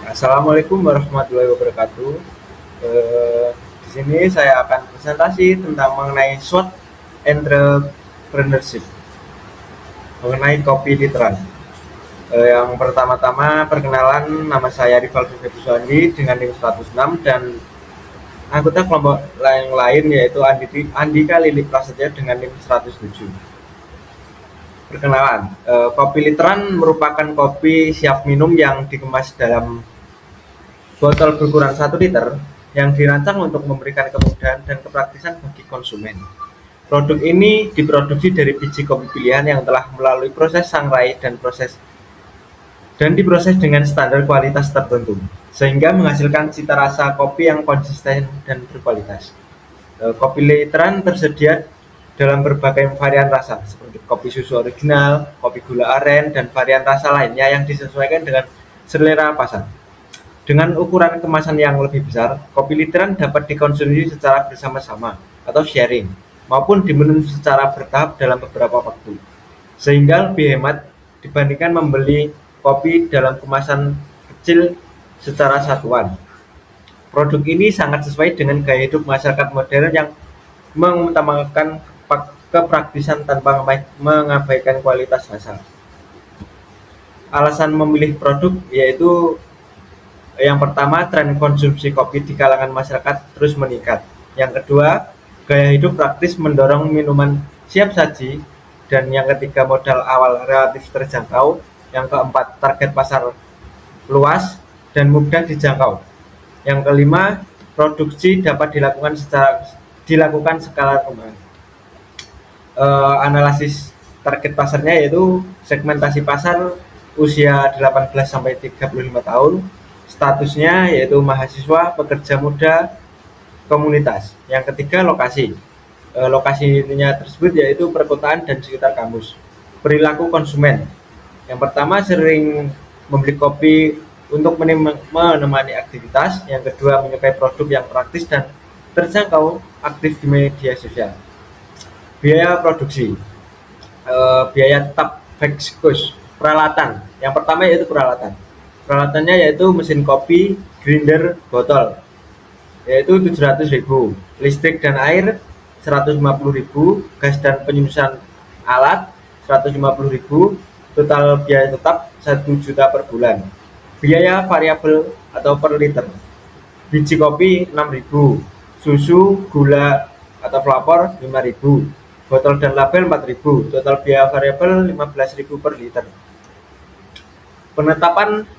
Assalamualaikum warahmatullahi wabarakatuh. Di sini saya akan presentasi tentang mengenai SWOT entrepreneurship, mengenai kopi literan. Yang pertama-tama perkenalan, nama saya Rival Suandi dengan NIM 106 dan anggota kelompok yang lain yaitu Andika Lili Prasetya dengan NIM 107. Perkenalan, kopi literan merupakan kopi siap minum yang dikemas dalam botol berukuran 1 liter yang dirancang untuk memberikan kemudahan dan kepraktisan bagi konsumen. Produk ini diproduksi dari biji kopi pilihan yang telah melalui proses sangrai dan diproses dengan standar kualitas tertentu, sehingga menghasilkan cita rasa kopi yang konsisten dan berkualitas. Kopi literan tersedia dalam berbagai varian rasa, seperti kopi susu original, kopi gula aren, dan varian rasa lainnya yang disesuaikan dengan selera pasar. Dengan ukuran kemasan yang lebih besar, kopi literan dapat dikonsumsi secara bersama-sama atau sharing, maupun diminum secara bertahap dalam beberapa waktu, sehingga lebih hemat dibandingkan membeli kopi dalam kemasan kecil secara satuan. Produk ini sangat sesuai dengan gaya hidup masyarakat modern yang mengutamakan kepraktisan tanpa mengabaikan kualitas rasa. Alasan memilih produk yaitu yang pertama, tren konsumsi kopi di kalangan masyarakat terus meningkat. Yang kedua, gaya hidup praktis mendorong minuman siap saji. Dan yang ketiga, modal awal relatif terjangkau. Yang keempat, target pasar luas dan mudah dijangkau. Yang kelima, produksi dapat dilakukan skala rumahan. Analisis target pasarnya yaitu segmentasi pasar usia 18 sampai 35 tahun, statusnya yaitu mahasiswa, pekerja muda, komunitas. Yang ketiga, lokasi. Lokasinya tersebut yaitu perkotaan dan sekitar kampus. Perilaku konsumen. Yang pertama, sering membeli kopi untuk menemani aktivitas. Yang kedua, menyukai produk yang praktis dan terjangkau, aktif di media sosial. Biaya produksi. Biaya tetap fixed cost. Peralatan. Yang pertama yaitu peralatan. Peralatannya yaitu mesin kopi, grinder, botol, yaitu 700.000, listrik dan air 150.000, gas dan penyusunan alat 150.000, total biaya tetap 1 juta per bulan. Biaya variabel atau per liter. Biji kopi 6.000, susu, gula atau pelapor 5.000, botol dan label 4.000, total biaya variabel 15.000 per liter. Penetapan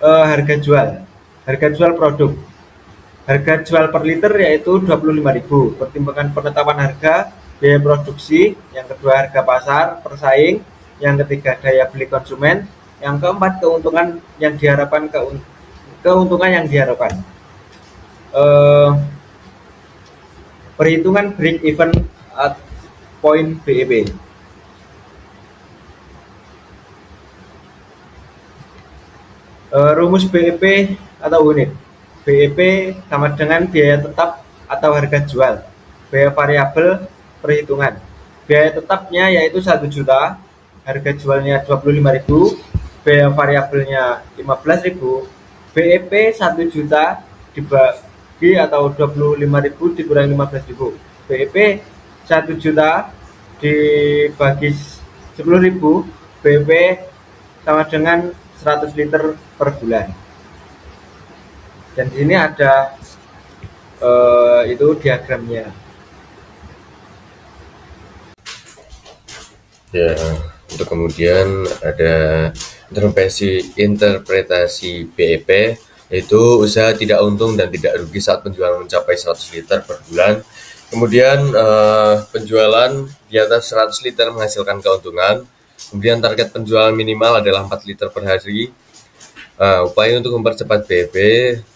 harga jual produk. Harga jual per liter yaitu 25.000. Pertimbangan penetapan harga, biaya produksi, yang kedua harga pasar persaing, yang ketiga daya beli konsumen, yang keempat keuntungan yang diharapkan. Perhitungan break even at point BEP. Rumus BEP atau unit. BEP sama dengan biaya tetap atau harga jual. Biaya variabel perhitungan. Biaya tetapnya yaitu 1 juta, harga jualnya 25.000, biaya variabelnya 15.000, BEP 1 juta dibagi atau 25.000 dikurangi 15.000. BEP 1 juta dibagi 10.000, BEP sama dengan 100 liter per bulan. Dan di sini ada itu diagramnya. Ya, untuk kemudian ada interpretasi BEP, yaitu usaha tidak untung dan tidak rugi saat penjualan mencapai 100 liter per bulan. Kemudian penjualan di atas 100 liter menghasilkan keuntungan. Kemudian target penjualan minimal adalah 4 liter per hari. Upaya untuk mempercepat BEP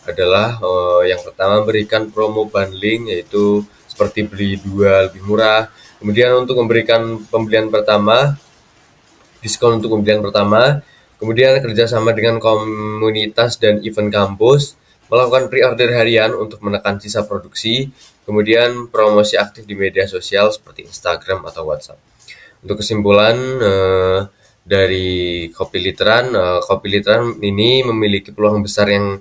adalah yang pertama memberikan promo bundling, yaitu seperti beli 2 lebih murah. Kemudian untuk memberikan diskon untuk pembelian pertama. Kemudian kerjasama dengan komunitas dan event kampus, melakukan pre-order harian untuk menekan sisa produksi. Kemudian promosi aktif di media sosial seperti Instagram atau WhatsApp. Untuk kesimpulan, dari kopi literan ini memiliki peluang besar yang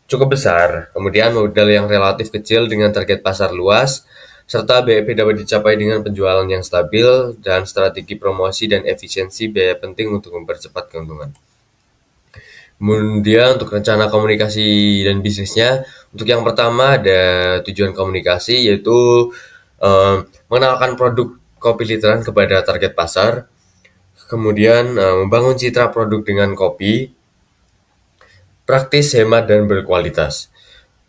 cukup besar, kemudian modal yang relatif kecil dengan target pasar luas, serta BEP dapat dicapai dengan penjualan yang stabil dan strategi promosi dan efisiensi biaya penting untuk mempercepat keuntungan. Kemudian untuk rencana komunikasi dan bisnisnya, untuk yang pertama ada tujuan komunikasi yaitu mengenalkan produk kopi literan kepada target pasar, kemudian membangun citra produk dengan kopi, praktis, hemat, dan berkualitas.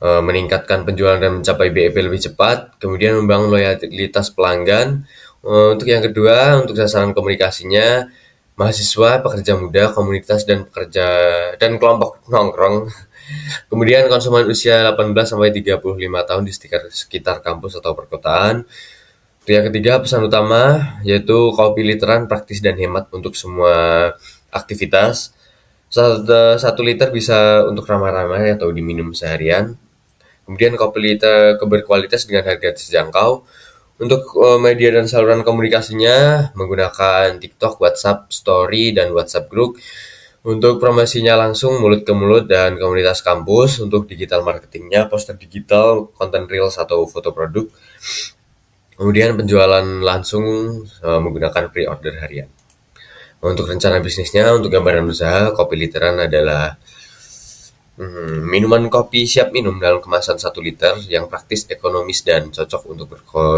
Meningkatkan penjualan dan mencapai BEP lebih cepat, kemudian membangun loyalitas pelanggan. Untuk yang kedua, untuk sasaran komunikasinya, mahasiswa, pekerja muda, komunitas, dan pekerja dan kelompok nongkrong. Kemudian konsumen usia 18 sampai 35 tahun di sekitar kampus atau perkotaan. Yang ketiga, pesan utama yaitu kopi literan praktis dan hemat untuk semua aktivitas. 1 liter bisa untuk ramai-ramai atau diminum seharian. Kemudian kopi liter berkualitas dengan harga terjangkau. Untuk media dan saluran komunikasinya menggunakan TikTok, WhatsApp Story, dan WhatsApp Group. Untuk promosinya langsung mulut ke mulut dan komunitas kampus. Untuk digital marketingnya poster digital, konten reels atau foto produk. Kemudian penjualan langsung menggunakan pre-order harian. Untuk rencana bisnisnya, untuk gambaran usaha, kopi literan adalah minuman kopi siap minum dalam kemasan 1 liter yang praktis, ekonomis, dan cocok untuk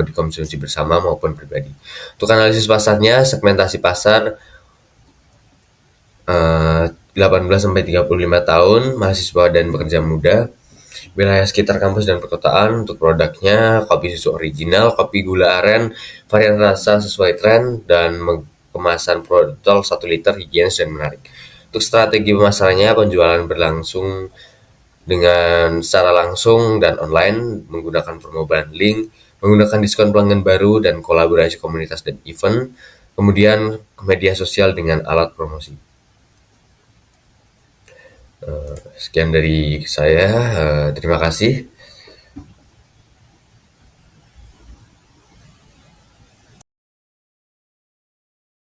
dikonsumsi bersama maupun pribadi. Untuk analisis pasarnya, segmentasi pasar 18 sampai 35 tahun, mahasiswa dan pekerja muda, wilayah sekitar kampus dan perkotaan. Untuk produknya, kopi susu original, kopi gula aren, varian rasa sesuai tren, dan kemasan botol 1 liter higienis dan menarik. Untuk strategi pemasarannya, penjualan berlangsung dengan secara langsung dan online, menggunakan promo bundling, menggunakan diskon pelanggan baru, dan kolaborasi komunitas dan event, kemudian media sosial dengan alat promosi. Sekian dari saya, terima kasih.